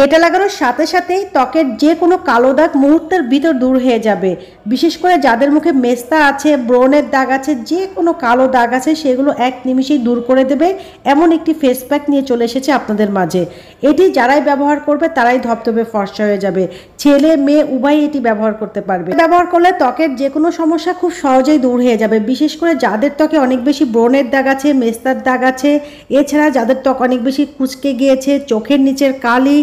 এটা লাগানোর সাথে সাথেই ত্বকের যে কোনো কালো দাগ মুহূর্তের ভিতর দূর হয়ে যাবে। বিশেষ করে যাদের মুখে মেস্তা আছে, ব্রণের দাগ আছে, যে কোনো কালো দাগ আছে সেগুলো এক নিমিষেই দূর করে দেবে এমন একটি ফেস প্যাক নিয়ে চলে এসেছে আপনাদের মাঝে। এটি যারাই ব্যবহার করবে তারাই ধবধবে ফর্সা হয়ে যাবে। ছেলে মেয়ে উভয়ই এটি ব্যবহার করতে পারবে। ব্যবহার করলে ত্বকের যে কোনো সমস্যা খুব সহজেই দূর হয়ে যাবে। বিশেষ করে যাদের ত্বকে অনেক বেশি ব্রণের দাগ আছে, মেস্তার দাগ আছে, এছাড়া যাদের ত্বক অনেক বেশি কুঁচকে গিয়েছে, চোখের নিচের কালি,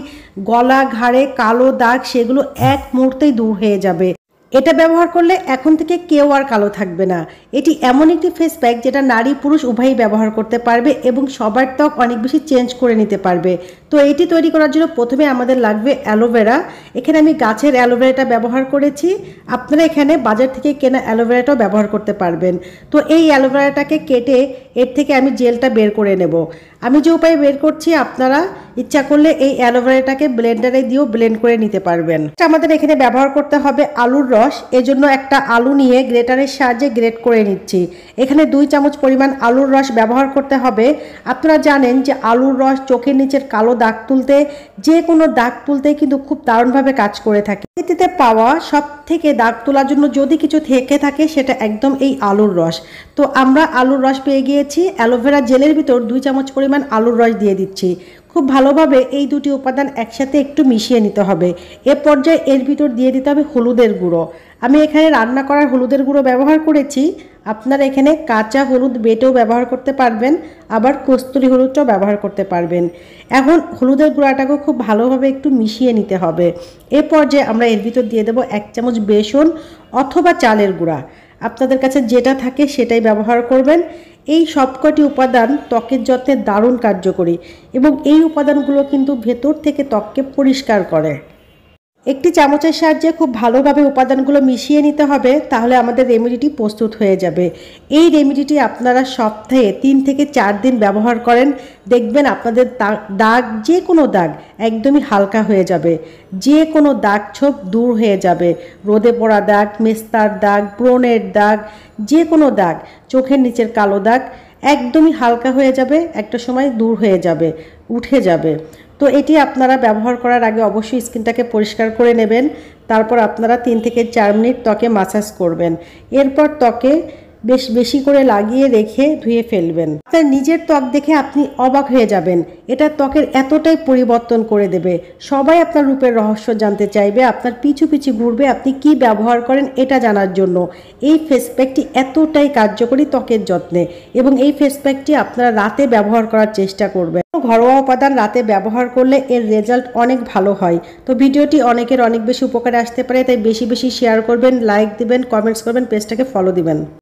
গলা ঘাড়ে কালো দাগ, সেগুলো এক মুহূর্তেই দূর হয়ে যাবে। এটা ব্যবহার করলে এখন থেকে কেউ আর কালো থাকবে না। এটি এমন একটি ফেস প্যাক যেটা নারী পুরুষ উভয়ই ব্যবহার করতে পারবে এবং সবার ত্বক অনেক বেশি চেঞ্জ করে নিতে পারবে। তো এটি তৈরি করার জন্য প্রথমে আমাদের লাগবে অ্যালোভেরা। এখানে আমি গাছের অ্যালোভেরাটা ব্যবহার করেছি। আপনারা এখানে বাজার থেকে কেনা অ্যালোভেরাটাও ব্যবহার করতে পারবেন। তো এই অ্যালোভেরাটাকে কেটে এর থেকে আমি জেলটা বের করে নেব। আমি যে উপায়ে বের করছি আপনারা ইচ্ছা করলে এই অ্যালোভেরাটাকে ব্লেন্ডারে দিয়েও ব্লেন্ড করে নিতে পারবেন। আমাদের এখানে ব্যবহার করতে হবে আলুর রস। এজন্য একটা আলু নিয়ে গ্রেটারের সাহায্যে গ্রেট করে নিচ্ছি। এখানে 2 চামচ পরিমাণ আলুর রস ব্যবহার করতে হবে। আপনারা জানেন যে আলুর রস চোখের নিচের কালো দাগ তুলতে, যে কোনো দাগ তুলতে কিন্তু খুব দারুণভাবে কাজ করে থাকে। এতে পাওয়া সব থেকে দাগ তোলার জন্য যদি কিছু থেকে থাকে সেটা একদম এই আলুর রস। তো আমরা আলুর রস পেয়ে গিয়েছি। অ্যালোভেরা জেলের ভিতর 2 চামচ পরিমাণ আলুর রস দিয়ে দিচ্ছি। খুব ভালোভাবে এই দুটি উপাদান একসাথে একটু মিশিয়ে নিতে হবে। এ পর্যায়ে এর ভিতর দিয়ে দিতে হবে হলুদের গুঁড়ো। আমি এখানে রান্না করার হলুদের গুঁড়ো ব্যবহার করেছি। আপনারা এখানে কাঁচা হলুদ বেটেও ব্যবহার করতে পারবেন, আবার কস্তুরি হলুদটাও ব্যবহার করতে পারবেন। এখন হলুদের গুঁড়াটাকেও খুব ভালোভাবে একটু মিশিয়ে নিতে হবে। এ পর্যায়ে আমরা এর ভিতর দিয়ে দেবো 1 চামচ বেসন অথবা চালের গুঁড়া। আপনাদের কাছে যেটা থাকে সেটাই ব্যবহার করবেন। এই সবকটি উপাদান ত্বকের যত্নে দারুণ কার্যকরী এবং এই উপাদানগুলো কিন্তু ভেতর থেকে ত্বককে পরিষ্কার করে। একটি চামচের সাহায্যে খুব ভালোভাবে উপাদানগুলো মিশিয়ে নিতে হবে, তাহলে আমাদের রেমেডিটি প্রস্তুত হয়ে যাবে। এই রেমেডিটি আপনারা সপ্তাহে 3 থেকে 4 দিন ব্যবহার করেন, দেখবেন আপনাদের দাগ, যে কোনো দাগ একদমই হালকা হয়ে যাবে। যে কোনো দাগ ছোপ দূর হয়ে যাবে। রোদে পড়া দাগ, মেস্তার দাগ, ব্রণের দাগ, যে কোনো দাগ, চোখের নিচের কালো দাগ একদমই হালকা হয়ে যাবে, একটা সময় দূর হয়ে যাবে, উঠে যাবে। তো এটি আপনারা ব্যবহার করার আগে অবশ্যই স্কিনটাকে পরিষ্কার করে নেবেন। তারপর আপনারা 3 থেকে 4 মিনিট ত্বকে মাসাজ করবেন। এরপর ত্বকে বেশি করে লাগিয়ে রেখে ধুয়ে ফেলবেন। আপনার নিজের ত্বক দেখে আপনি অবাক হয়ে যাবেন। এটা ত্বকের এতটাই পরিবর্তন করে দেবে। সবাই আপনার রূপের রহস্য জানতে চাইবে, আপনার পিছু পিছু ঘুরবে আপনি কি ব্যবহার করেন এটা জানার জন্য। এই ফেস প্যাকটি এতটাই কার্যকরী ত্বকের যত্নে, এবং এই ফেস প্যাকটি আপনারা রাতে ব্যবহার করার চেষ্টা করবেন। ঘরোয়া উপাদান রাতে ব্যবহার করলে এর রেজাল্ট অনেক ভালো হয়। তো ভিডিওটি অনেকের অনেক বেশি উপকারে আসতে পারে, তাই বেশি বেশি শেয়ার করবেন, লাইক দিবেন, কমেন্টস করবেন, পেজটাকে ফলো দিবেন।